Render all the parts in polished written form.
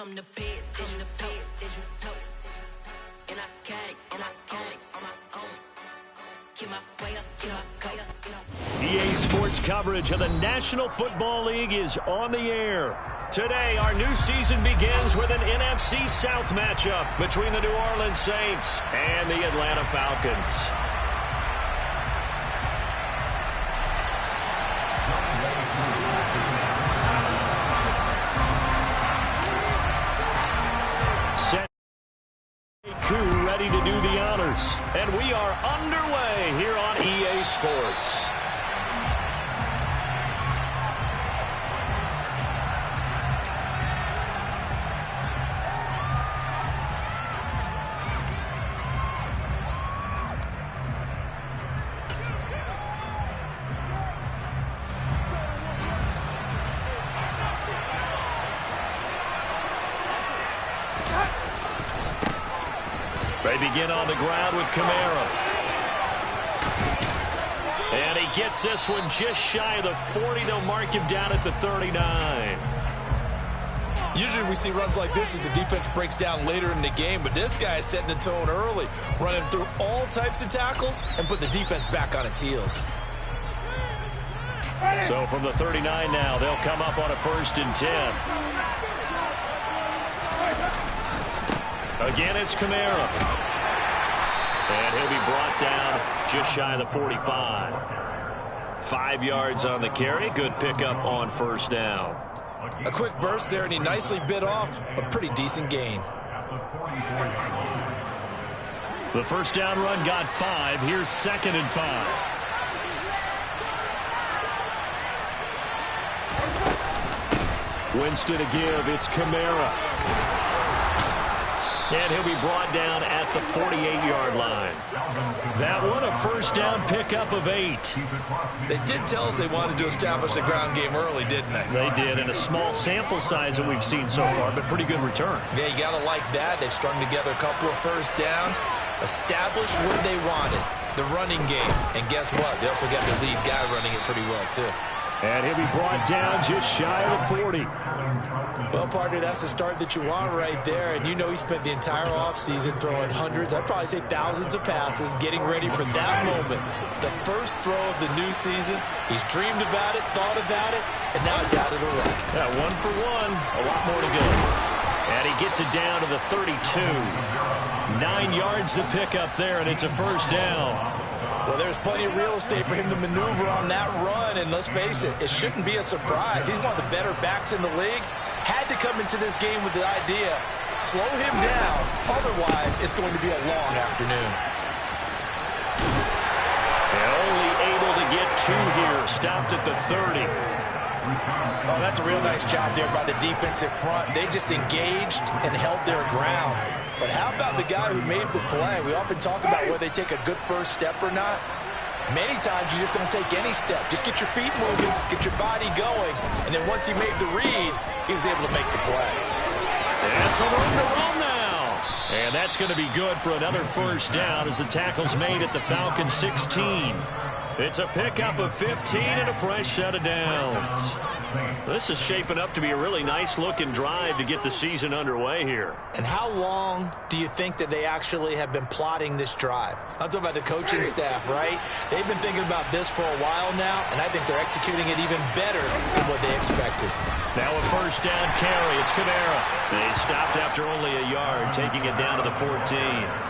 I'm the best, as you know. And I can't on my own. Keep my way up, keep my way up. EA Sports coverage of the National Football League is on the air. Today, our new season begins with an NFC South matchup between the New Orleans Saints and the Atlanta Falcons. Ready to do the honors, and we are underway here on EA Sports. They begin on the ground with Kamara. And he gets this one just shy of the 40. They'll mark him down at the 39. Usually we see runs like this as the defense breaks down later in the game, but this guy is setting the tone early, running through all types of tackles and putting the defense back on its heels. So from the 39 now, they'll come up on a 1st and 10. Again, it's Kamara. And he'll be brought down just shy of the 45. 5 yards on the carry. Good pickup on 1st down. A quick burst there, and he nicely bit off a pretty decent gain. The 1st down run got 5. Here's 2nd and 5. Winston to give. It's Kamara. And he'll be brought down at the 48-yard line. That one, a 1st down pickup of 8. They did tell us they wanted to establish the ground game early, didn't they? They did, and a small sample size that we've seen so far, but pretty good return. Yeah, you got to like that. They've strung together a couple of 1st downs, established what they wanted, the running game. And guess what? They also got the lead guy running it pretty well, too. And he'll be brought down just shy of the 40. Well, partner, that's the start that you want right there. And you know he spent the entire offseason throwing hundreds, I'd probably say thousands of passes, getting ready for that moment. The first throw of the new season. He's dreamed about it, thought about it, and now it's out of the way. Yeah, 1 for 1, a lot more to go. And he gets it down to the 32. 9 yards to pick up there, and it's a 1st down. Well, there's plenty of real estate for him to maneuver on that run, and let's face it, it shouldn't be a surprise. He's one of the better backs in the league. Had to come into this game with the idea, slow him down, otherwise it's going to be a long afternoon. And only able to get 2 here, stopped at the 30. Oh, that's a real nice job there by the defensive front. They just engaged and held their ground. But how about the guy who made the play? We often talk about whether they take a good first step or not. Many times you just don't take any step. Just get your feet moving, get your body going, and then once he made the read, he was able to make the play. That's a room to run now. And that's going to be good for another 1st down as the tackle's made at the Falcons 16. It's a pickup of 15 and a fresh set of downs. This is shaping up to be a really nice-looking drive to get the season underway here. And how long do you think that they actually have been plotting this drive? I'm talking about the coaching staff, right? They've been thinking about this for a while now, and I think they're executing it even better than what they expected. Now a 1st down carry. It's Kamara. They stopped after only a yard, taking it down to the 14.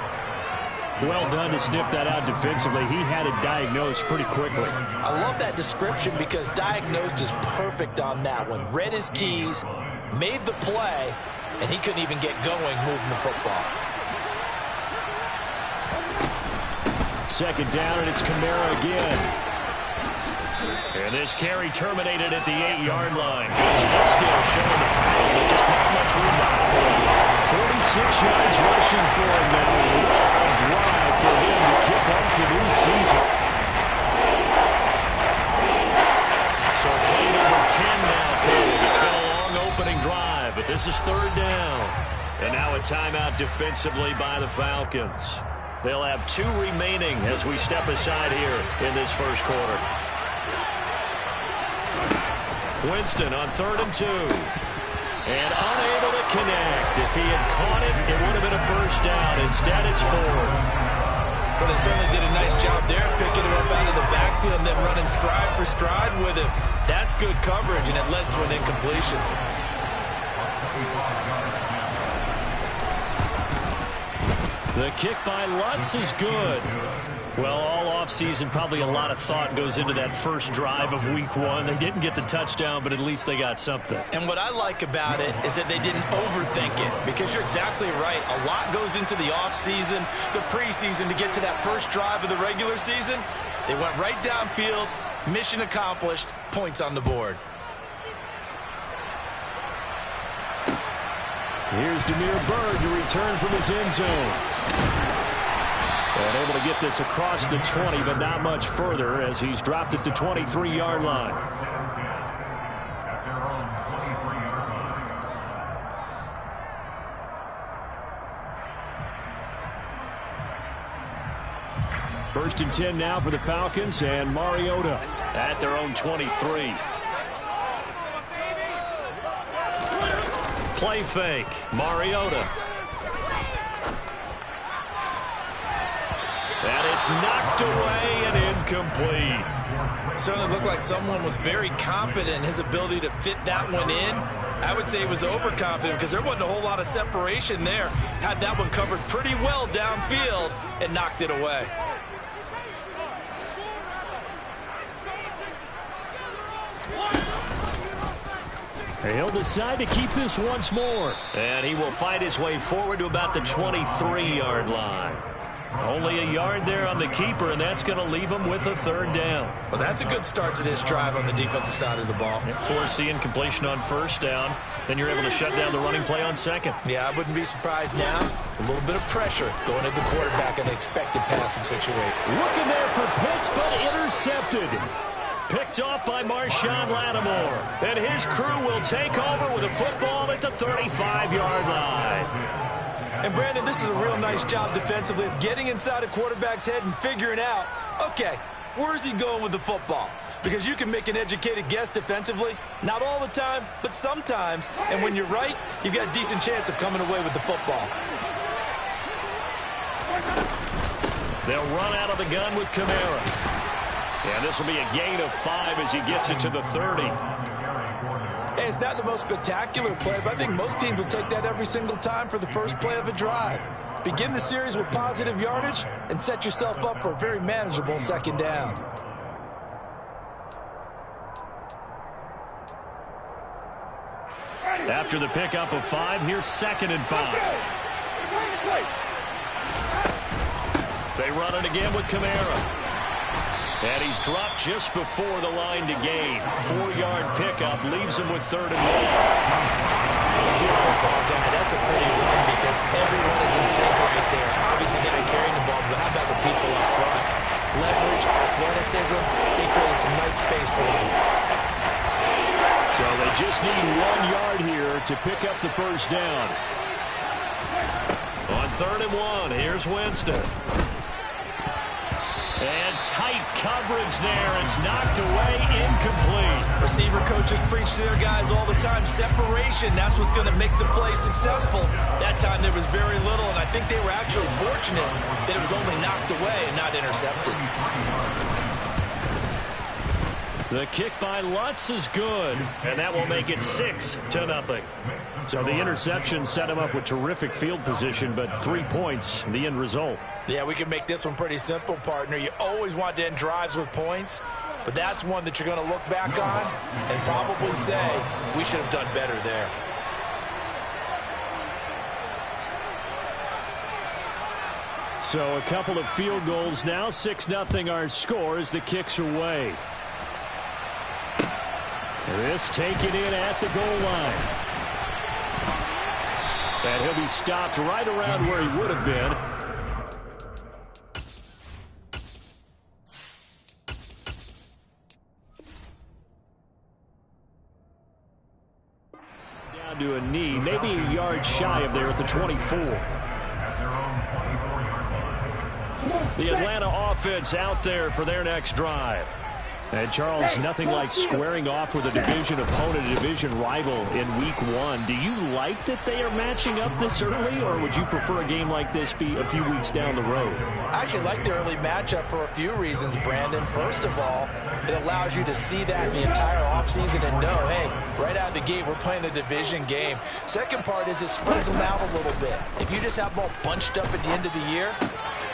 Well done to sniff that out defensively. He had it diagnosed pretty quickly. I love that description because diagnosed is perfect on that one. Read his keys, made the play, and he couldn't even get going moving the football. 2nd down, and it's Kamara again. And this carry terminated at the 8-yard line. Good stick skill showing the power, but just not much room to operate. 46 yards rushing for him now. A drive for him to kick off the new season. So play number 10 now, Cole. It's been a long opening drive, but this is 3rd down. And now a timeout defensively by the Falcons. They'll have 2 remaining as we step aside here in this 1st quarter. Winston on 3rd and 2. And unable to connect. If he had caught it, it would have been a first down. Instead, it's 4th. But they certainly did a nice job there, picking him up out of the backfield and then running stride for stride with him. That's good coverage, and it led to an incompletion. The kick by Lutz is good. Well, all offseason, probably a lot of thought goes into that first drive of week 1. They didn't get the touchdown, but at least they got something. And what I like about it is that they didn't overthink it, because you're exactly right. A lot goes into the offseason, the preseason to get to that first drive of the regular season. They went right downfield, mission accomplished, points on the board. Here's Damiere Byrd to return from his end zone. And able to get this across the 20, but not much further as he's dropped it to 23-yard line. First and 10 now for the Falcons, and Mariota at their own 23. Play fake. Mariota. And it's knocked away and incomplete. Certainly looked like someone was very confident in his ability to fit that one in. I would say he was overconfident because there wasn't a whole lot of separation there. Had that one covered pretty well downfield and knocked it away. He'll decide to keep this once more. And he will fight his way forward to about the 23-yard line. Only a yard there on the keeper, and that's going to leave him with a 3rd down. Well, that's a good start to this drive on the defensive side of the ball. Force the incompletion on 1st down. Then you're able to shut down the running play on 2nd. Yeah, I wouldn't be surprised now. A little bit of pressure going at the quarterback in the expected passing situation. Looking there for Pitts, but intercepted. Picked off by Marshawn Lattimore. And his crew will take over with a football at the 35-yard line. And, Brandon, this is a real nice job defensively of getting inside a quarterback's head and figuring out, okay, where's he going with the football? Because you can make an educated guess defensively. Not all the time, but sometimes. And when you're right, you've got a decent chance of coming away with the football. They'll run out of the gun with Kamara. And this will be a gain of 5 as he gets it to the 30. Hey, it's not the most spectacular play, but I think most teams will take that every single time for the first play of a drive. Begin the series with positive yardage and set yourself up for a very manageable 2nd down. After the pickup of 5, here's 2nd and 5. They run it again with Kamara. And he's dropped just before the line to gain. 4-yard pickup leaves him with 3rd and 1. If you're a football guy, that's a pretty run because everyone is in sync right there. Obviously, guy carrying the ball, but how about the people up front? Leverage, athleticism, they created some nice space for him. So they just need 1 yard here to pick up the 1st down. On 3rd and 1, here's Winston. And tight coverage there. It's knocked away, incomplete. Receiver coaches preach to their guys all the time. Separation, that's what's going to make the play successful. That time there was very little, and I think they were actually fortunate that it was only knocked away and not intercepted. The kick by Lutz is good, and that will make it 6-0. So the interception set him up with terrific field position, but 3 points, the end result. Yeah, we can make this one pretty simple, partner. You always want to end drives with points, but that's one that you're going to look back on and probably say, we should have done better there. So a couple of field goals now, 6-0 our score as the kicks away. This taken in at the goal line. And he'll be stopped right around where he would have been. Down to a knee, maybe a yard shy of there at the 24. The Atlanta offense out there for their next drive. And Charles, nothing like squaring off with a division opponent, a division rival in week 1. Do you like that they are matching up this early, or would you prefer a game like this be a few weeks down the road? I actually like the early matchup for a few reasons, Brandon. First of all, it allows you to see that the entire offseason and know, hey, right out of the gate, we're playing a division game. Second part is it spreads them out a little bit. If you just have them all bunched up at the end of the year,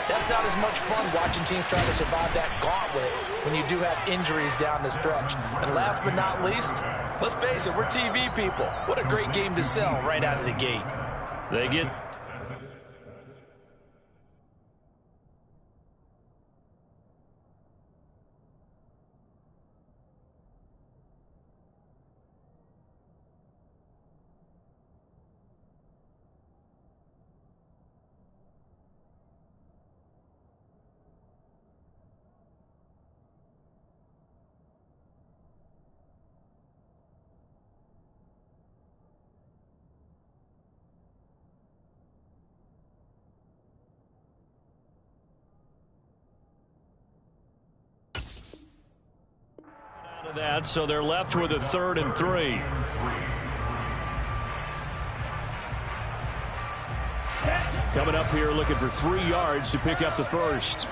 that's not as much fun watching teams trying to survive that gauntlet when you do have injuries down the stretch. And last but not least, let's face it, we're TV people. What a great game to sell right out of the gate. They get... that, so they're left with a 3rd and 3. Coming up here looking for 3 yards to pick up the first.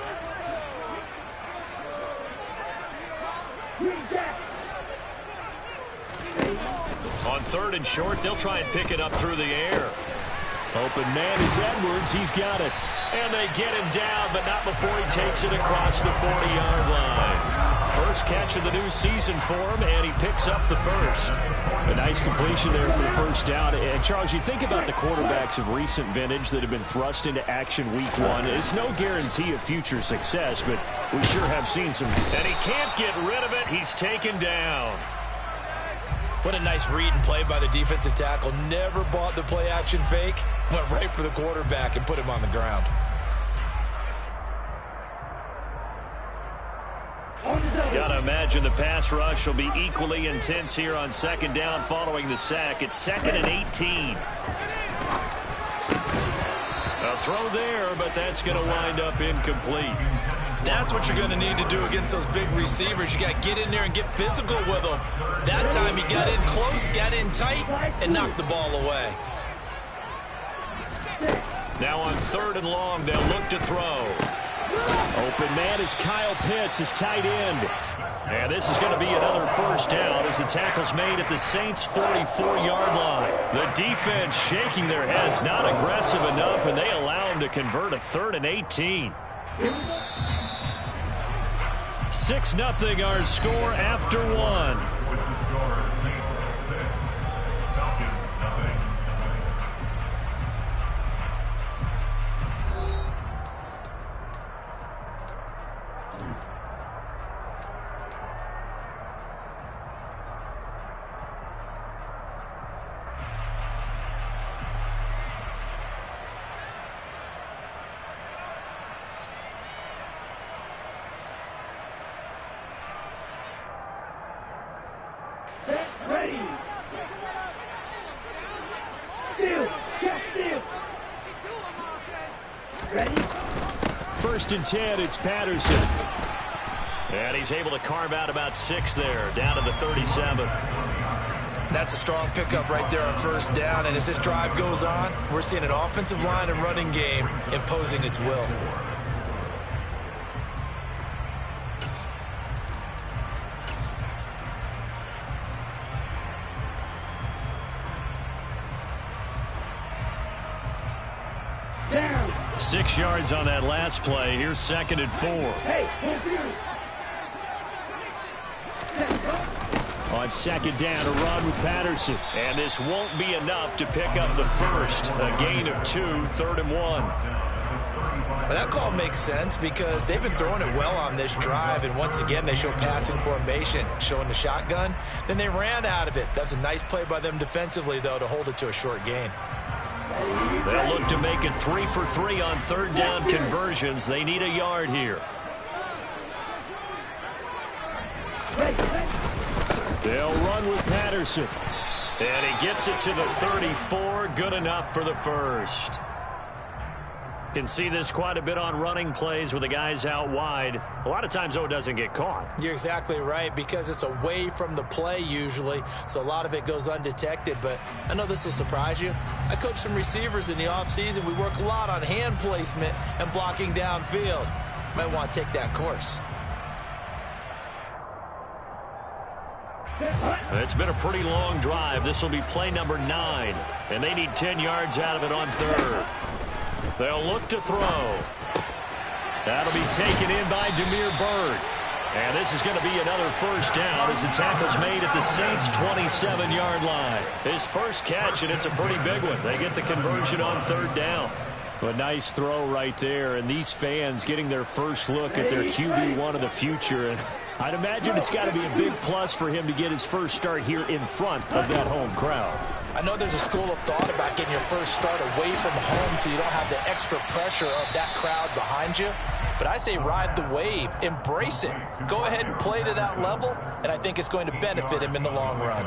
On 3rd and short, they'll try and pick it up through the air. Open man is Edwards. He's got it. And they get him down, but not before he takes it across the 40-yard line. First catch of the new season for him, and he picks up the first. A nice completion there for the first down. And, Charles, you think about the quarterbacks of recent vintage that have been thrust into action week 1. It's no guarantee of future success, but we sure have seen some. And he can't get rid of it. He's taken down. What a nice read and play by the defensive tackle. Never bought the play-action fake. Went right for the quarterback and put him on the ground. Gotta imagine the pass rush will be equally intense here on 2nd down following the sack. It's 2nd and 18. A throw there, but that's going to wind up incomplete. That's what you're going to need to do against those big receivers. You got to get in there and get physical with them. That time he got in close, got in tight, and knocked the ball away. Now on 3rd and long, they'll look to throw. Open man is Kyle Pitts, his tight end. And this is going to be another first down as the tackle's made at the Saints' 44-yard line. The defense shaking their heads, not aggressive enough, and they allow him to convert a 3rd and 18. 6-0 our score after 1. First and 10, it's Patterson. And he's able to carve out about 6 there, down to the 37. That's a strong pickup right there on first down. And as this drive goes on, we're seeing an offensive line and running game imposing its will. Down. 6 yards on that last play. Here's 2nd and 4. On 2nd down, a run with Patterson. And this won't be enough to pick up the first. A gain of 2, 3rd and 1. Well, that call makes sense because they've been throwing it well on this drive, and once again they show passing formation, showing the shotgun. Then they ran out of it. That's a nice play by them defensively, though, to hold it to a short gain. They'll look to make it 3 for 3 on 3rd down conversions. They need a yard here. They'll run with Patterson. And he gets it to the 34. Good enough for the first. Can see this quite a bit on running plays with the guys out wide. A lot of times, though, it doesn't get caught. You're exactly right, because it's away from the play usually, so a lot of it goes undetected. But I know this will surprise you. I coach some receivers in the offseason. We work a lot on hand placement and blocking downfield. Might want to take that course. It's been a pretty long drive. This will be play number 9, and they need 10 yards out of it on third. They'll look to throw. That'll be taken in by Damiere Byrd. And this is going to be another first down as the tackle's made at the Saints' 27-yard line. His first catch, and it's a pretty big one. They get the conversion on third down. A nice throw right there, and these fans getting their first look at their QB1 of the future. And I'd imagine it's got to be a big plus for him to get his first start here in front of that home crowd. I know there's a school of thought about getting your first start away from home so you don't have the extra pressure of that crowd behind you. But I say ride the wave. Embrace it. Go ahead and play to that level, and I think it's going to benefit him in the long run.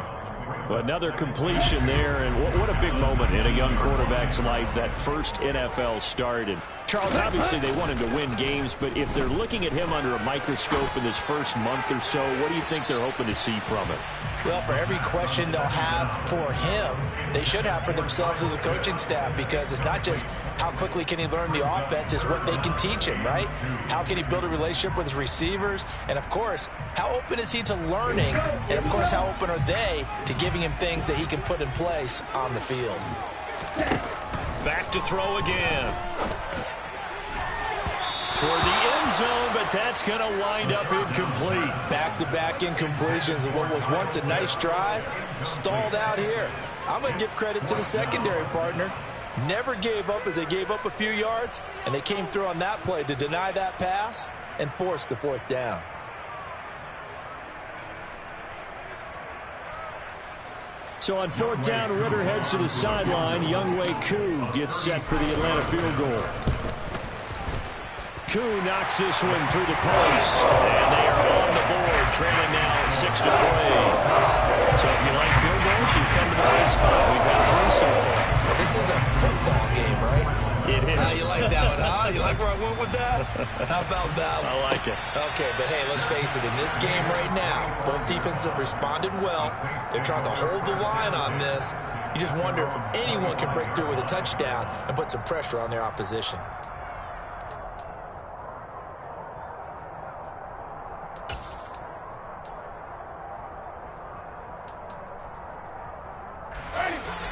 Another completion there, and what a big moment in a young quarterback's life, that first NFL start. And Charles, obviously they want him to win games, but if they're looking at him under a microscope in this first month or so, what do you think they're hoping to see from him? Well, for every question they'll have for him, they should have for themselves as a coaching staff, because it's not just how quickly can he learn the offense, it's what they can teach him, right? How can he build a relationship with his receivers? And, of course, how open is he to learning? And, of course, how open are they to giving him things that he can put in place on the field? Back to throw again. Toward the end zone, but that's going to wind up incomplete. Back-to-back incompletions of what was once a nice drive, stalled out here. I'm going to give credit to the secondary partner. Never gave up as they gave up a few yards, and they came through on that play to deny that pass and force the fourth down. So on fourth down, Ritter heads to the sideline. Younghoe Koo gets set for the Atlanta field goal. Koo knocks this one through the post, and they are on the board, trailing now 6-3. So if you like field goals, you've come to the right spot. We've had 3 so far. Well, this is a football game, right? It is. You like that one, huh? You like where I went with that? How about that one? I like it. Okay, but hey, let's face it. In this game right now, both defenses have responded well. They're trying to hold the line on this. You just wonder if anyone can break through with a touchdown and put some pressure on their opposition.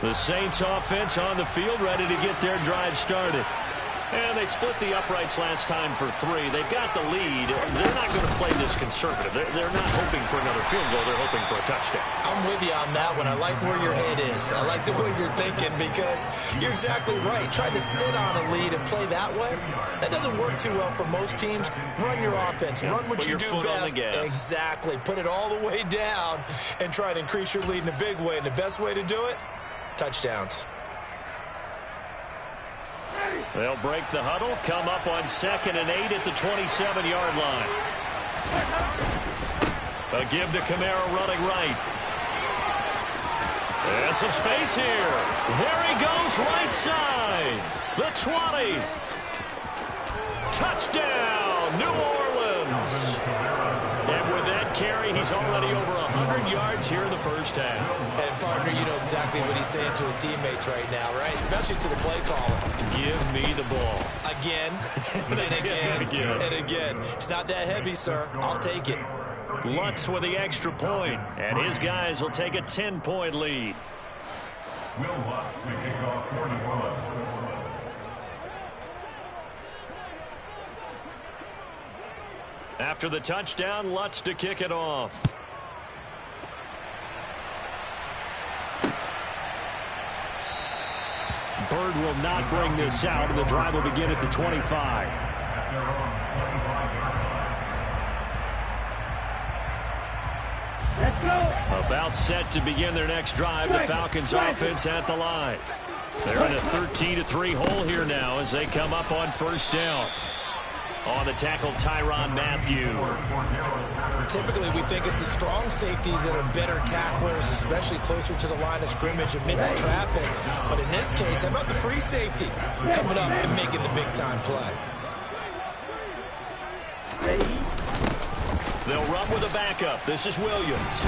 The Saints offense on the field, ready to get their drive started. And they split the uprights last time for 3. They've got the lead. They're not going to play this conservative. They're not hoping for another field goal. They're hoping for a touchdown. I'm with you on that one. I like where your head is. I like the way you're thinking, because you're exactly right. Trying to sit on a lead and play that way, that doesn't work too well for most teams. Run your offense. Run what you do best. Exactly. Put it all the way down and try to increase your lead in a big way. And the best way to do it, touchdowns. They'll break the huddle, come up on 2nd and 8 at the 27-yard line. A give to Kamara running right. And some space here. There he goes, right side. The 20. Touchdown, New Orleans. And with that carry, he's already over 100 yards here in the first half. And, partner, you know exactly what he's saying to his teammates right now, right? Especially to the play caller. Give me the ball. Again, and again, and again. It's not that heavy, sir. I'll take it. Lutz with the extra point, and his guys will take a 10-point lead. Will Lutz to kick off for New Orleans. After the touchdown, Lutz to kick it off. Byrd will not bring this out, and the drive will begin at the 25. Let's go. About set to begin their next drive, the Falcons offense at the line. They're in a 13-3 hole here now as they come up on first down. On the tackle, Tyrann Mathieu. Typically, we think it's the strong safeties that are better tacklers, especially closer to the line of scrimmage amidst traffic. But in this case, how about the free safety coming up and making the big-time play? They'll run with a backup. This is Williams.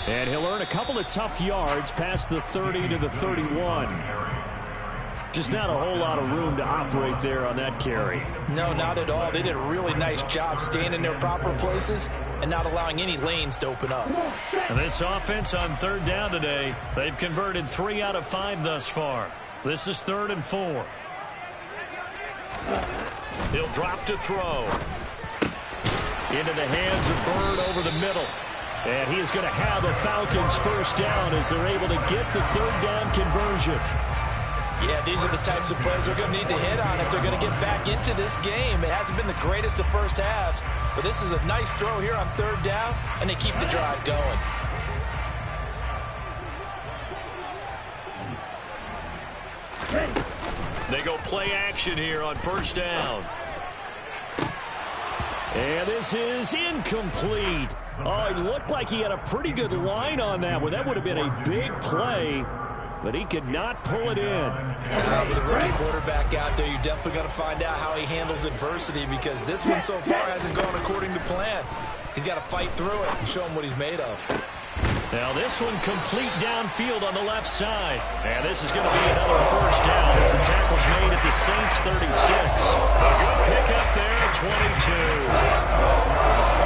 And he'll earn a couple of tough yards past the 30 to the 31. Just not a whole lot of room to operate there on that carry. No, not at all. They did a really nice job staying in their proper places and not allowing any lanes to open up. And this offense on third down today, they've converted 3 out of 5 thus far. This is 3rd and 4. He'll drop to throw. Into the hands of Byrd over the middle. And he is going to have the Falcons first down as they're able to get the third down conversion. Yeah, these are the types of plays they're going to need to hit on if they're going to get back into this game. It hasn't been the greatest of first halves, but this is a nice throw here on third down, and they keep the drive going. They go play action here on first down. And this is incomplete. Oh, it looked like he had a pretty good line on that one. That would have been a big play, but he could not pull it in. With a rookie quarterback out there, you're definitely going to find out how he handles adversity, because this one so far hasn't gone according to plan. He's got to fight through it and show him what he's made of. Now this one complete downfield on the left side. And this is going to be another first down as the tackle's made at the Saints 36. A good pickup there at 22.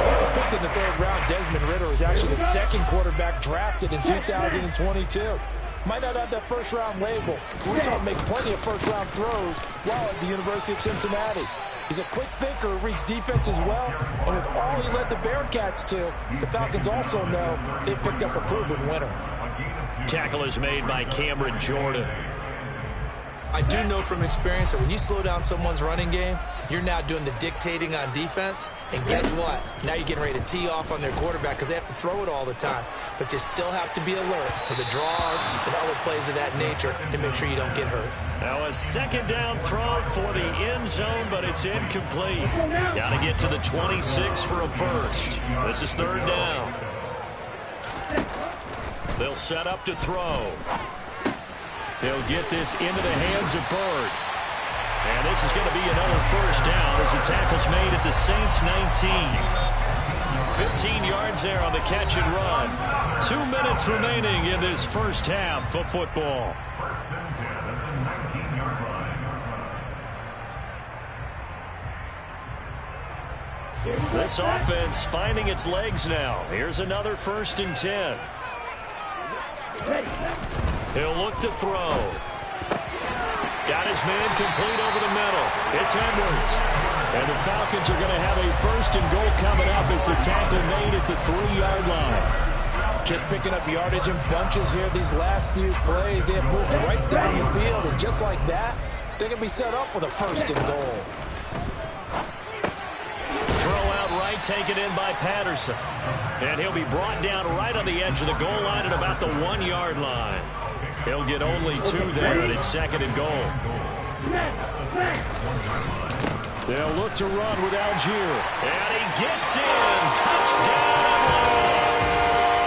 When he was picked in the 3rd round, Desmond Ridder was actually the 2nd quarterback drafted in 2022. Might not have that first-round label. We saw him make plenty of first-round throws while at the University of Cincinnati. He's a quick thinker who reads defense as well, and with all he led the Bearcats to, the Falcons also know they picked up a proven winner. Tackle is made by Cameron Jordan. I do know from experience that when you slow down someone's running game, you're now doing the dictating on defense. And guess what? Now you're getting ready to tee off on their quarterback because they have to throw it all the time. But you still have to be alert for the draws and other plays of that nature to make sure you don't get hurt. Now a second down throw for the end zone, but it's incomplete. Got to get to the 26 for a first. This is 3rd down. They'll set up to throw. They'll get this into the hands of Byrd. And this is going to be another first down as the tackle's made at the Saints 19. 15 yards there on the catch and run. 2 minutes remaining in this first half of football. This offense finding its legs now. Here's another 1st and 10. He'll look to throw. Got his man complete over the middle. It's Edwards. And the Falcons are going to have a 1st and goal coming up as the tackle made at the 3-yard line. Just picking up yardage in bunches here these last few plays. They have moved right down the field, and just like that, they can be set up with a 1st and goal. Throw out right, taken in by Patterson. And he'll be brought down right on the edge of the goal line at about the 1-yard line. He'll get only 2 there, and it's 2nd and goal. They'll look to run with Algier. And he gets in. Touchdown.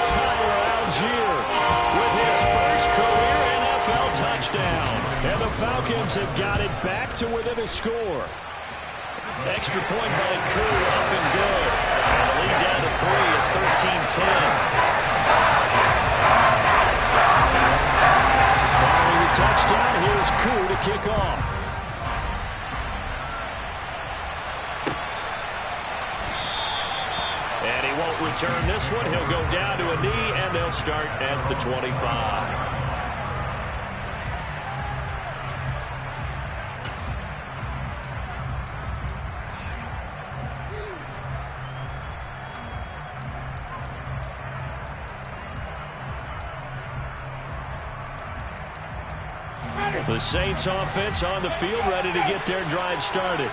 Tyler Algier with his first career NFL touchdown. And the Falcons have got it back to within a score. Extra point by Kerr, up and good. And the lead down to 3 at 13-10. Following the touchdown, here's Kerr to kick off. And he won't return this one. He'll go down to a knee, and they'll start at the 25. The Saints offense on the field, ready to get their drive started.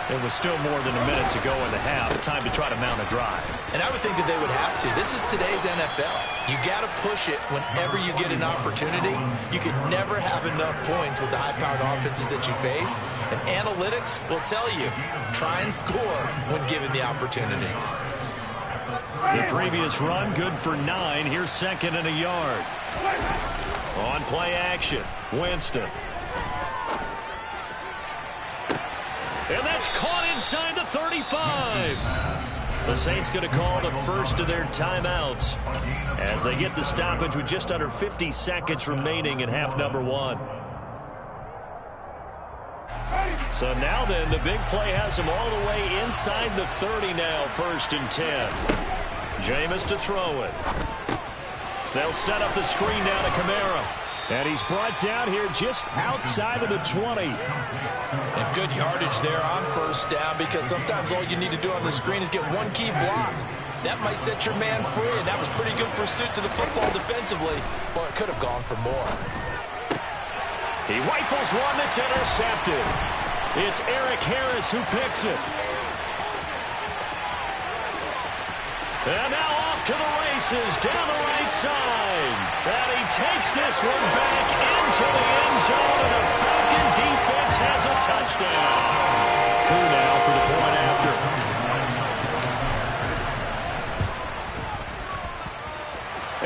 There was still more than a minute to go in the half. Time to try to mount a drive. And I would think that they would have to. This is today's NFL. You got to push it whenever you get an opportunity. You can never have enough points with the high-powered offenses that you face. And analytics will tell you, try and score when given the opportunity. The previous run, good for 9. Here's second and a yard. On play action, Winston. And that's caught inside the 35. The Saints going to call the first of their timeouts as they get the stoppage with just under 50 seconds remaining in half number 1. So now then, the big play has them all the way inside the 30 now, 1st and 10. Jameis to throw it. They'll set up the screen down to Kamara. And he's brought down here just outside of the 20. And good yardage there on 1st down, because sometimes all you need to do on the screen is get one key block. That might set your man free, and that was pretty good pursuit to the football defensively. Well, it could have gone for more. He rifles one that's intercepted. It's Eric Harris who picks it. And now off to the races down the right side. And he takes this one back into the end zone, and the Falcon defense has a touchdown. Coup now for the point after.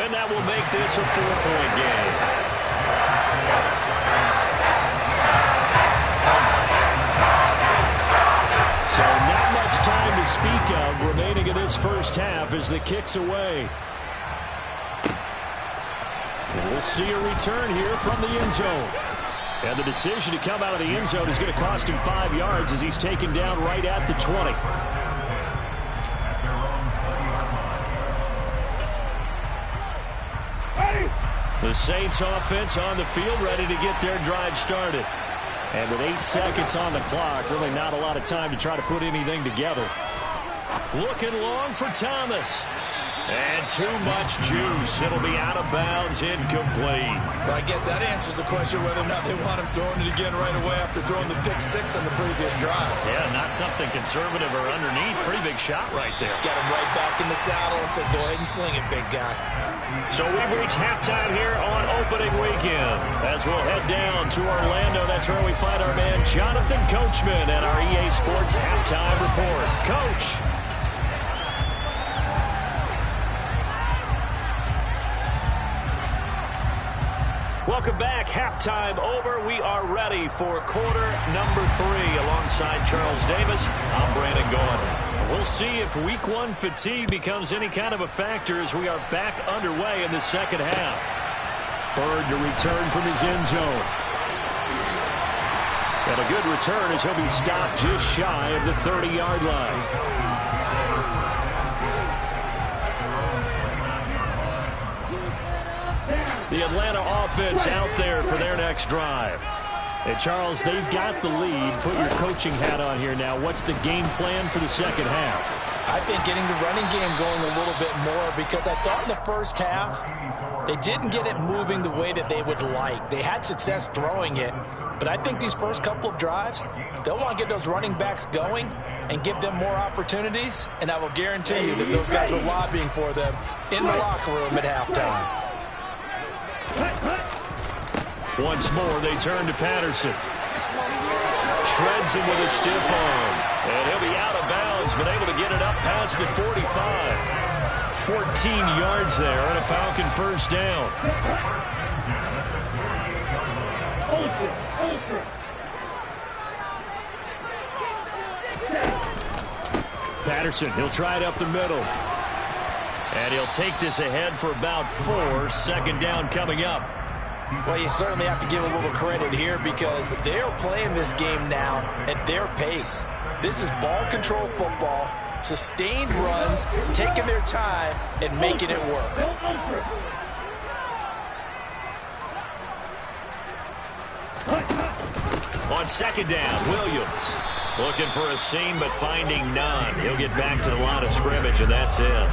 And that will make this a 4-point game. So not much time to speak of remaining in this first half as the kick's away. And we'll see a return here from the end zone. And the decision to come out of the end zone is going to cost him 5 yards as he's taken down right at the 20. The Saints offense on the field ready to get their drive started. And with 8 seconds on the clock, really not a lot of time to try to put anything together. Looking long for Thomas. And too much juice. It'll be out of bounds, incomplete. Well, I guess that answers the question whether or not they want him throwing it again right away after throwing the pick 6 on the previous drive. Yeah, not something conservative or underneath. Pretty big shot right there. Got him right back in the saddle and said, go ahead and sling it, big guy. So we've reached halftime here on opening weekend. As we'll head down to Orlando, that's where we find our man Jonathan Coachman and our EA Sports Halftime Report. Coach. Welcome back. Halftime over. We are ready for quarter number 3 alongside Charles Davis. I'm Brandon Gaudin. We'll see if week 1 fatigue becomes any kind of a factor as we are back underway in the second half. Bird to return from his end zone. And a good return as he'll be stopped just shy of the 30-yard line. The Atlanta offense out there for their next drive. And Charles, they've got the lead. Put your coaching hat on here now. What's the game plan for the second half? I think getting the running game going a little bit more, because I thought in the first half they didn't get it moving the way that they would like. They had success throwing it, but I think these first couple of drives, they'll want to get those running backs going and give them more opportunities, and I will guarantee you that those guys were lobbying for them in the locker room at halftime. Once more, they turn to Patterson. Shreds him with a stiff arm. And he'll be out of bounds, but able to get it up past the 45. 14 yards there and a Falcon first down. Patterson, he'll try it up the middle. And he'll take this ahead for about 4. Second down coming up. Well, you certainly have to give a little credit here, because they're playing this game now at their pace. This is ball control football, sustained runs, taking their time and making it work. On second down, Williams looking for a seam but finding none. He'll get back to the line of scrimmage, and that's it.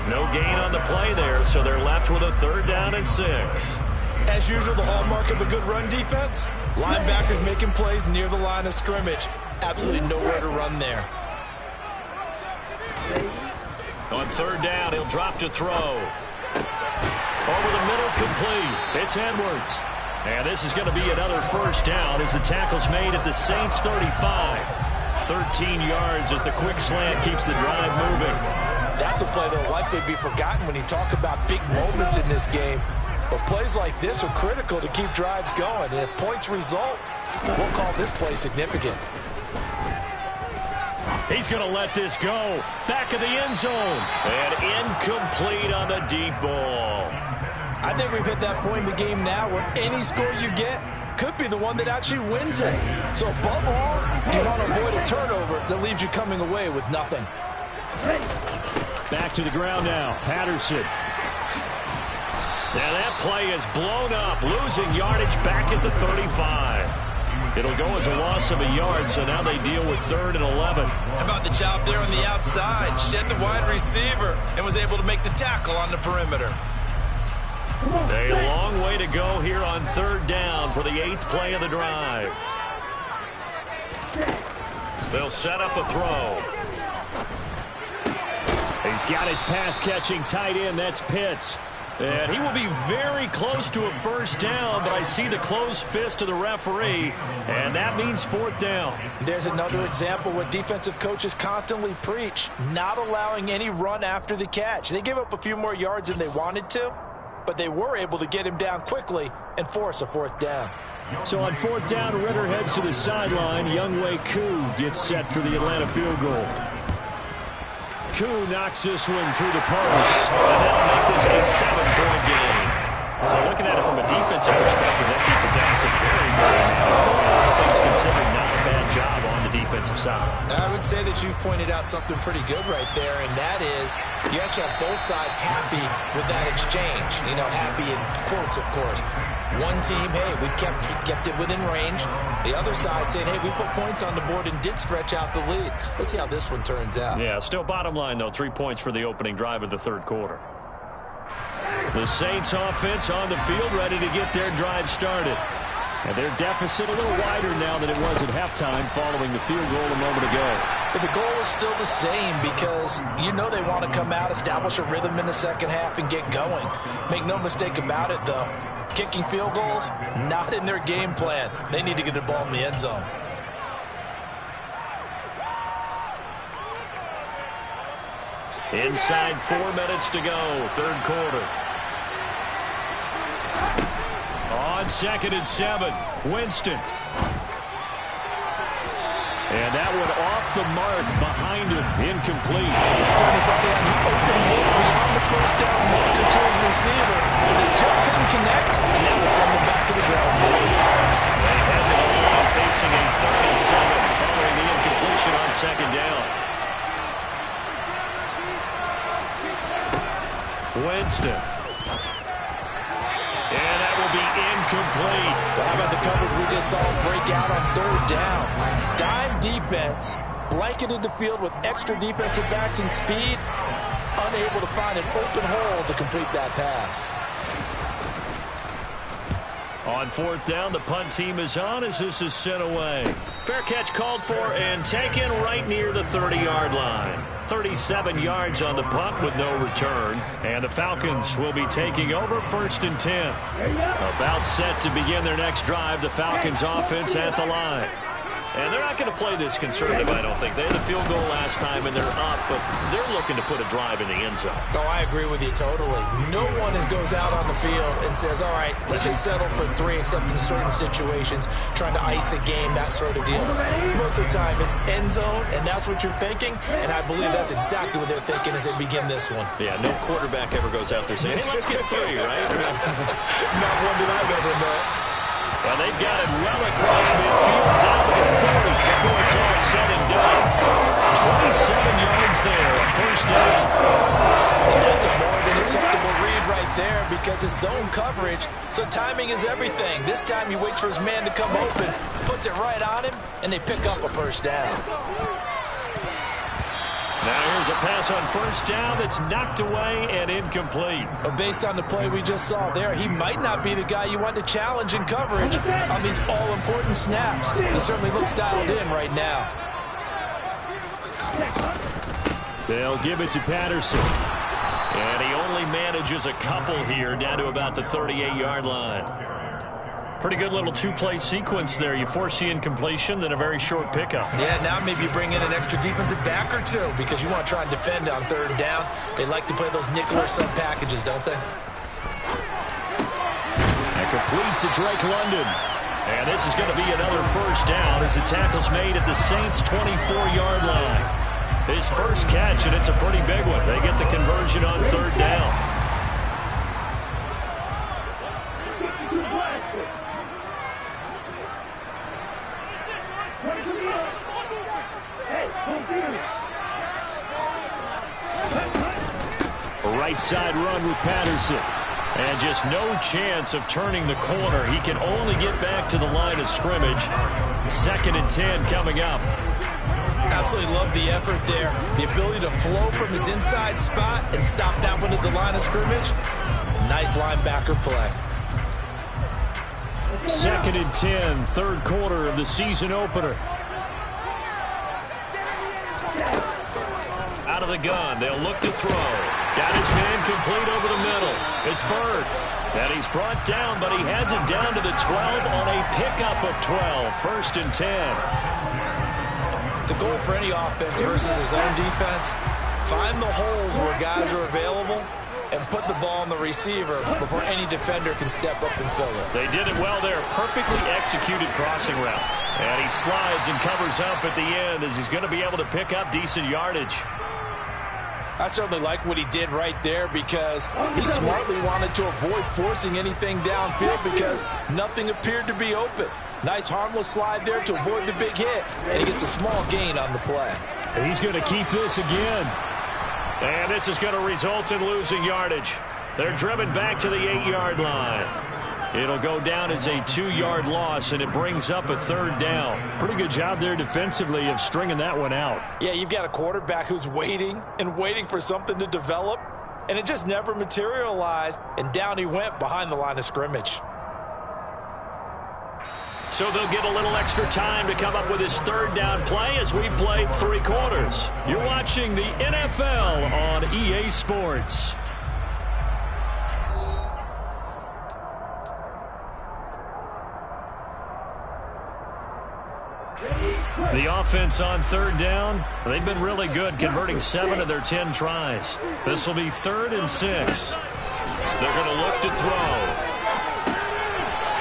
No gain on the play there, so they're left with a 3rd down and 6. As usual, the hallmark of a good run defense, linebackers making plays near the line of scrimmage. Absolutely nowhere to run there. On 3rd down, he'll drop to throw. Over the middle, complete. It's Edwards. And this is going to be another first down as the tackle's made at the Saints 35. 13 yards as the quick slant keeps the drive moving. That's a play that will likely be forgotten when you talk about big moments in this game. But plays like this are critical to keep drives going. And if points result, we'll call this play significant. He's going to let this go. Back of the end zone. And incomplete on the deep ball. I think we've hit that point in the game now where any score you get could be the one that actually wins it. So above all, you want to avoid a turnover that leaves you coming away with nothing. Back to the ground now. Patterson. Now that play is blown up. Losing yardage back at the 35. It'll go as a loss of a yard, so now they deal with 3rd and 11. How about the job there on the outside? Shed the wide receiver and was able to make the tackle on the perimeter. A long way to go here on 3rd down for the 8th play of the drive. They'll set up a throw. He's got his pass-catching tight end. That's Pitts. And he will be very close to a 1st down, but I see the closed fist of the referee, and that means 4th down. There's another example what defensive coaches constantly preach, not allowing any run after the catch. They gave up a few more yards than they wanted to, but they were able to get him down quickly and force a 4th down. So on 4th down, Ritter heads to the sideline. Younghoe Koo gets set for the Atlanta field goal. Koo knocks this one through the post, and that'll make this a 7-point game. Well, looking at it from a defensive perspective, that keeps the deficit very, very manageable. All things considered, not a bad job on the defensive side. I would say that you've pointed out something pretty good right there, and that is you actually have both sides happy with that exchange. You know, happy in quotes, of course. One team, hey, we've kept it within range. The other side saying, hey, we put points on the board and did stretch out the lead. Let's see how this one turns out. Yeah, still bottom line, though, 3 points for the opening drive of the 3rd quarter. The Saints offense on the field, ready to get their drive started. And their deficit a little wider now than it was at halftime following the field goal a moment ago. But the goal is still the same because you know they want to come out, establish a rhythm in the second half, and get going. Make no mistake about it, though. Kicking field goals, not in their game plan. They need to get the ball in the end zone. Inside 4 minutes to go, 3rd quarter. On 2nd and 7, Winston. And that one off the mark behind him, incomplete. Certainly thought he had an open look beyond the 1st down marker to his receiver, but they just couldn't connect, and that will send them back to the drawing board. They head to the line facing a 3rd and 7 following the incompletion on 2nd down. Winston. And that will be incomplete. Well, how about the coverage we just saw break out on 3rd down? Dime defense, blanketed the field with extra defensive backs and speed, unable to find an open hole to complete that pass. On 4th down, the punt team is on as this is sent away. Fair catch called for and taken right near the 30-yard line. 37 yards on the punt with no return. And the Falcons will be taking over 1st and 10. About set to begin their next drive, the Falcons offense at the line. And they're not going to play this conservative, I don't think. They had a field goal last time, and they're up, but they're looking to put a drive in the end zone. Oh, I agree with you totally. No one goes out on the field and says, all right, let's just settle for 3, except in certain situations, trying to ice a game, that sort of deal. Most of the time, it's end zone, and that's what you're thinking, and I believe that's exactly what they're thinking as they begin this one. Yeah, no quarterback ever goes out there saying, hey, let's get 3, right? Not one that I've ever met. And they've got it well across midfield, down to the 40 before it's all said and done. 27 yards there, 1st down. That's a more than acceptable read right there because it's zone coverage, so timing is everything. This time he waits for his man to come open, puts it right on him, and they pick up a 1st down. Now here's a pass on 1st down that's knocked away and incomplete. But based on the play we just saw there, he might not be the guy you want to challenge in coverage on these all-important snaps. He certainly looks dialed in right now. They'll give it to Patterson. And he only manages a couple here down to about the 38-yard line. Pretty good little two-play sequence there. You force the incompletion, then a very short pickup. Yeah, now maybe you bring in an extra defensive back or two because you want to try and defend on third down. They like to play those nickel or sub packages, don't they? And complete to Drake London. And this is going to be another first down as the tackle's made at the Saints' 24-yard line. His first catch, and it's a pretty big one. They get the conversion on third down. Right side run with Patterson. And just no chance of turning the corner. He can only get back to the line of scrimmage. 2nd and 10 coming up. Absolutely love the effort there. The ability to flow from his inside spot and stop that one at the line of scrimmage. Nice linebacker play. 2nd and 10, third quarter of the season opener. Out of the gun, they'll look to throw. Got his man complete over the middle. It's Byrd. And he's brought down, but he has it down to the 12 on a pickup of 12. 1st and 10. The goal for any offense versus his own defense, find the holes where guys are available and put the ball on the receiver before any defender can step up and fill it. They did it well there. Perfectly executed crossing route. And he slides and covers up at the end as he's going to be able to pick up decent yardage. I certainly like what he did right there because he smartly wanted to avoid forcing anything downfield because nothing appeared to be open. Nice harmless slide there to avoid the big hit, and he gets a small gain on the play. He's going to keep this again. And this is going to result in losing yardage. They're driven back to the 8-yard line. It'll go down as a 2-yard loss, and it brings up a third down. Pretty good job there defensively of stringing that one out. Yeah, you've got a quarterback who's waiting and waiting for something to develop, and it just never materialized, and down he went behind the line of scrimmage. So they'll get a little extra time to come up with his third down play as we've played 3 quarters. You're watching the NFL on EA Sports. The offense on third down, they've been really good, converting 7 of their 10 tries. This will be 3rd and 6. They're going to look to throw.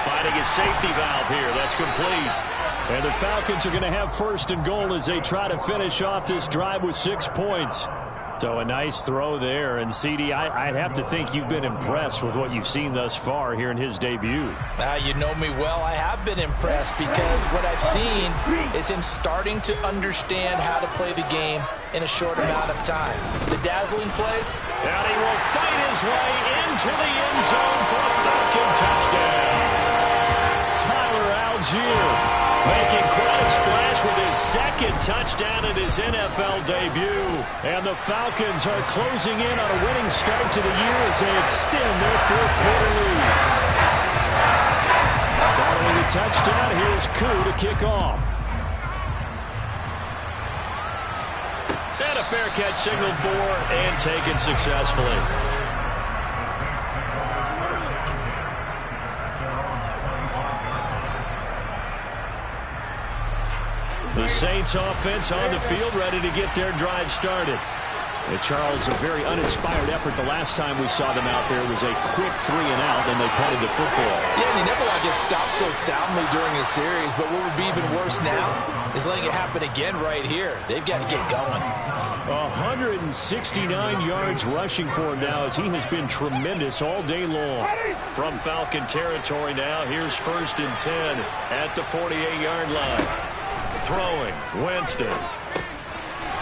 Finding a safety valve here. That's complete. And the Falcons are going to have 1st and goal as they try to finish off this drive with 6 points. So a nice throw there. And, CD, I'd have to think you've been impressed with what you've seen thus far here in his debut. Now, you know me well. I have been impressed because what I've seen is him starting to understand how to play the game in a short amount of time. The dazzling plays. And he will fight his way into the end zone for a Falcon touchdown. Tyler Algier making quite a splash with his 2nd touchdown in his NFL debut. And the Falcons are closing in on a winning start to the year as they extend their 4th quarter lead. Following the touchdown, here's Koo to kick off. And a fair catch signaled for and taken successfully. The Saints offense on the field, ready to get their drive started. And Charles, a very uninspired effort the last time we saw them out there was a quick 3 and out, and they punted the football. Yeah, and you never want to get stopped so soundly during a series, but what would be even worse now is letting it happen again right here. They've got to get going. 169 yards rushing for him now as he has been tremendous all day long. From Falcon territory now, here's 1st and 10 at the 48-yard line. Throwing, Winston.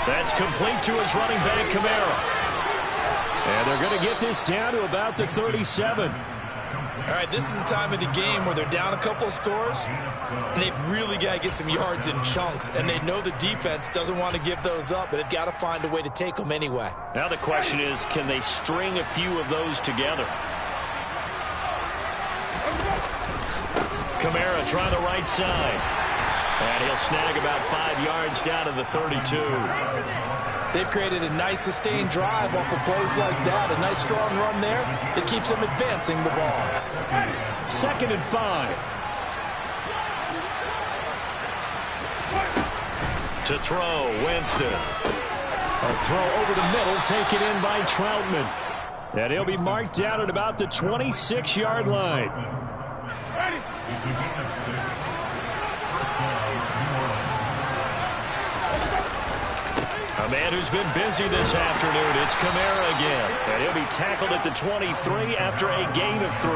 That's complete to his running back, Kamara. And they're going to get this down to about the 37. All right, this is the time of the game where they're down a couple of scores, and they've really got to get some yards in chunks, and they know the defense doesn't want to give those up, but they've got to find a way to take them anyway. Now the question is, can they string a few of those together? Kamara trying the right side. And he'll snag about 5 yards down to the 32. They've created a nice sustained drive off of plays like that. A nice strong run there that keeps them advancing the ball. 2nd and 5. To throw, Winston. A throw over the middle, taken in by Troutman. And he'll be marked down at about the 26-yard line. A man who's been busy this afternoon. It's Kamara again. And he'll be tackled at the 23 after a gain of 3.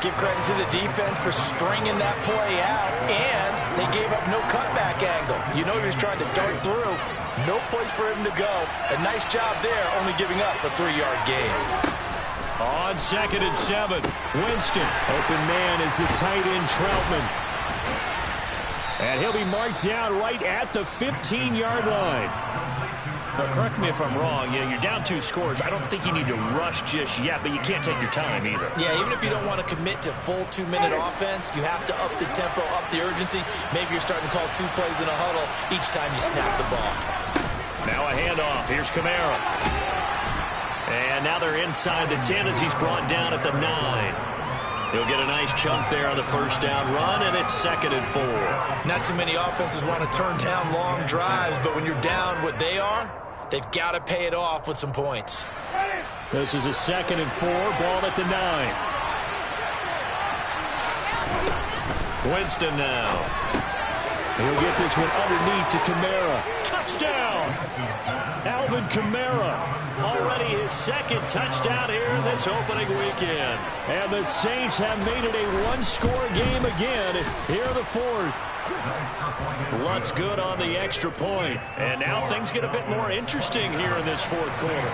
Give credit to the defense for stringing that play out, and they gave up no cutback angle. You know he was trying to dart through. No place for him to go. A nice job there, only giving up a 3-yard gain. On 2nd and 7, Winston. Open man is the tight end, Troutman. And he'll be marked down right at the 15-yard line. Now, correct me if I'm wrong. You're down 2 scores. I don't think you need to rush just yet, but you can't take your time either. Yeah, even if you don't want to commit to full 2-minute offense, you have to up the tempo, up the urgency. Maybe you're starting to call 2 plays in a huddle each time you snap the ball. Now a handoff. Here's Kamara. And now they're inside the 10 as he's brought down at the 9. He'll get a nice chunk there on the first down run, and it's 2nd and 4. Not too many offenses want to turn down long drives, but when you're down what they are, they've got to pay it off with some points. This is a 2nd and 4, ball at the 9. Winston now. He'll get this one underneath to Kamara. Touchdown! Alvin Kamara. Already his 2nd touchdown here this opening weekend. And the Saints have made it a 1-score game again here in the 4th. Lutz good on the extra point. And now things get a bit more interesting here in this 4th quarter.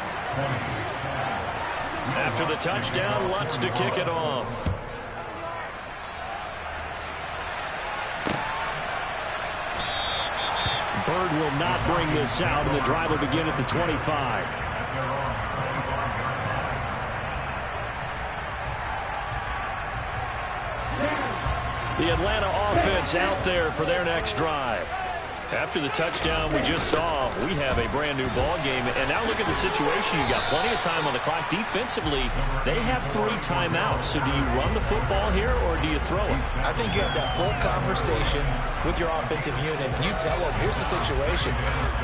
After the touchdown, Lutz to kick it off. Bird will not bring this out, and the drive will begin at the 25. The Atlanta offense out there for their next drive. After the touchdown we just saw, we have a brand new ball game. And now look at the situation. You've got plenty of time on the clock. Defensively, they have 3 timeouts. So do you run the football here or do you throw it? I think you have that full conversation with your offensive unit, and you tell them, here's the situation.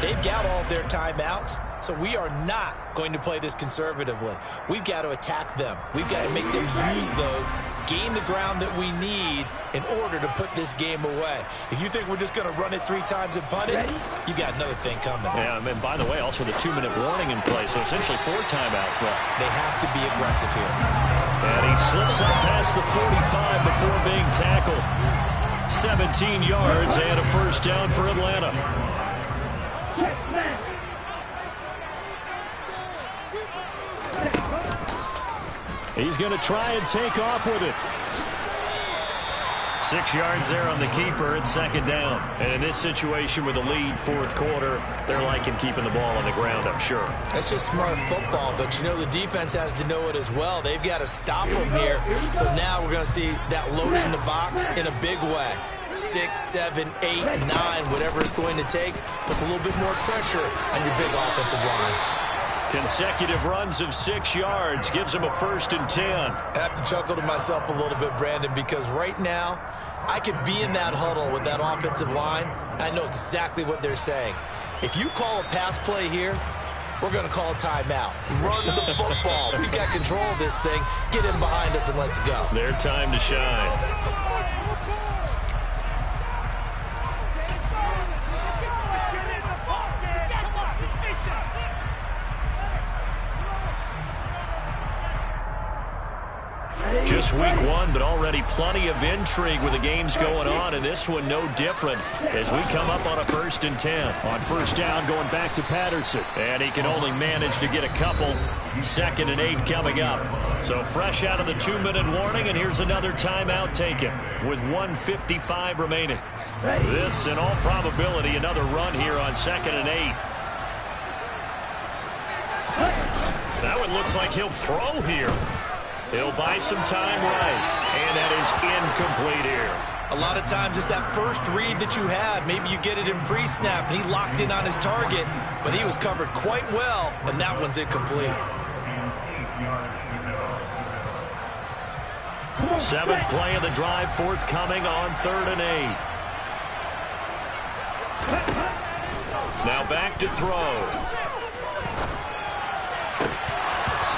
They've got all of their timeouts, so we are not going to play this conservatively. We've got to attack them. We've got to make them use those, gain the ground that we need in order to put this game away. If you think we're just going to run it 3 times and punt it, you got another thing coming. Yeah, and by the way, also the 2-minute warning in play, so essentially 4 timeouts left. They have to be aggressive here. And he slips up past the 45 before being tackled. 17 yards and a first down for Atlanta. He's going to try and take off with it. 6 yards there on the keeper. It's 2nd down. And in this situation with a lead 4th quarter, they're liking keeping the ball on the ground, I'm sure. That's just smart football, but you know the defense has to know it as well. They've got to stop them here. So now we're going to see that load in the box in a big way. 6, 7, 8, 9, whatever it's going to take, puts a little bit more pressure on your big offensive line. Consecutive runs of 6 yards gives him a 1st and 10. I have to chuckle to myself a little bit, Brandon, because right now I could be in that huddle with that offensive line. I know exactly what they're saying. If you call a pass play here, we're going to call a timeout. Run the football. We've got control of this thing. Get in behind us and let's go. Their time to shine. Just week 1, but already plenty of intrigue with the games going on, and this one no different as we come up on a 1st and 10. On first down, going back to Patterson. And he can only manage to get a couple. 2nd and 8 coming up. So fresh out of the 2-minute warning, and here's another timeout taken with 1:55 remaining. This, in all probability, another run here on 2nd and 8. That one looks like he'll throw here. He'll buy some time right, and that is incomplete here. A lot of times it's that first read that you have. Maybe you get it in pre-snap, and he locked in on his target, but he was covered quite well, and that one's incomplete. 7th play of the drive, forthcoming on 3rd and 8. Now back to throw.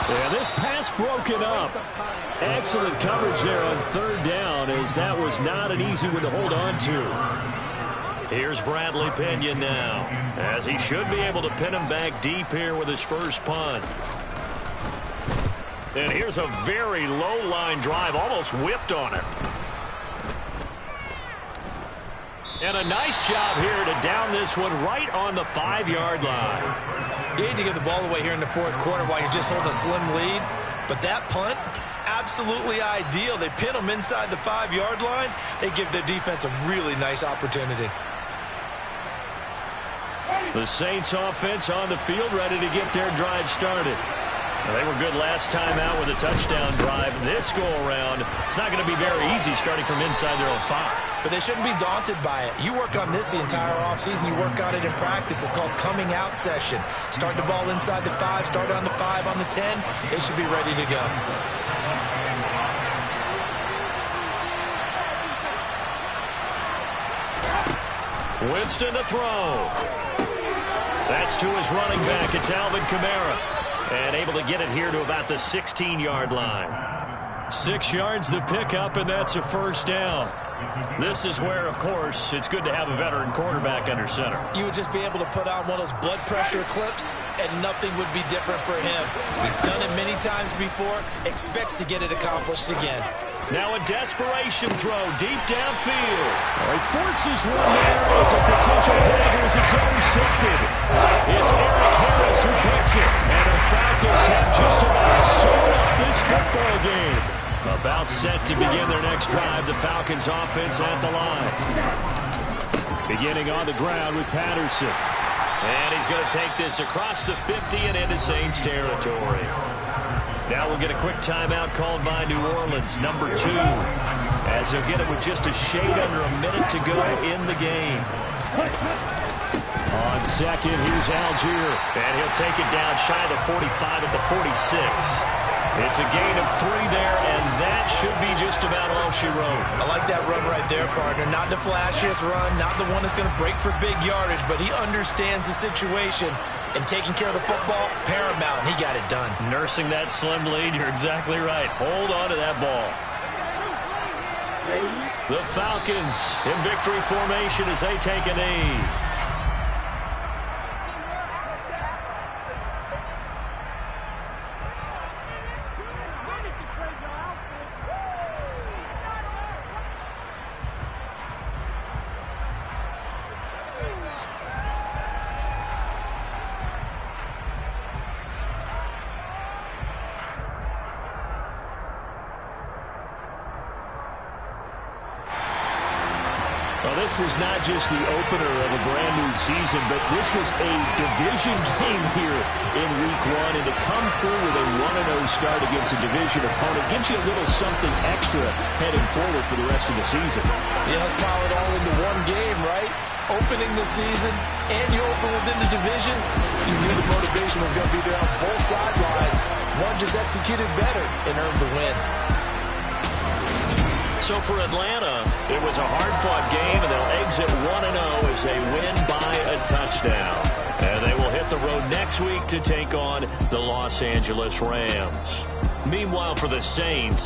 Yeah, this pass broken up. Excellent coverage there on third down, as that was not an easy one to hold on to. Here's Bradley Pinion now, as he should be able to pin him back deep here with his first punt. And here's a very low line drive, almost whiffed on it. And a nice job here to down this one right on the 5-yard line. You hate to give the ball away here in the fourth quarter while you're just holding a slim lead. But that punt, absolutely ideal. They pin them inside the 5-yard line. They give their defense a really nice opportunity. The Saints offense on the field, ready to get their drive started. They were good last time out with a touchdown drive. This go-around, it's not going to be very easy starting from inside their own 5. But they shouldn't be daunted by it. You work on this the entire offseason. You work on it in practice. It's called coming out session. Start the ball inside the 5, start on the 5, on the 10. They should be ready to go. Winston to throw. That's to his running back. It's Alvin Kamara. And able to get it here to about the 16-yard line. 6 yards the pickup, and that's a first down. This is where, of course, it's good to have a veteran quarterback under center. You would just be able to put on one of those blood pressure clips, and nothing would be different for him. He's done it many times before, expects to get it accomplished again. Now a desperation throw deep downfield. He forces one there. It's a potential dagger as it's intercepted. It's Eric Harris who picks it. And the Falcons have just about sewn up this football game. About set to begin their next drive. The Falcons offense at the line. Beginning on the ground with Patterson. And he's going to take this across the 50 and into Saints territory. Now we'll get a quick timeout called by New Orleans, number 2, as they'll get it with just a shade under a minute to go in the game. On second, here's Algier. And he'll take it down shy of the 45 at the 46. It's a gain of 3 there, and that should be just about all she wrote. I like that run right there, partner. Not the flashiest run, not the one that's going to break for big yardage, but he understands the situation, and taking care of the football, paramount, and he got it done. Nursing that slim lead, you're exactly right. Hold on to that ball. The Falcons in victory formation as they take a knee. This was not just the opener of a brand new season, but this was a division game here in Week 1. And to come through with a 1-0 start against a division opponent gives you a little something extra heading forward for the rest of the season. Yeah, let's pile it all into one game, right? Opening the season, and you open within the division. You knew the motivation was going to be there on both sidelines. One just executed better and earned the win. So for Atlanta, it was a hard-fought game, and they'll exit 1-0 as they win by a touchdown. And they will hit the road next week to take on the Los Angeles Rams. Meanwhile, for the Saints,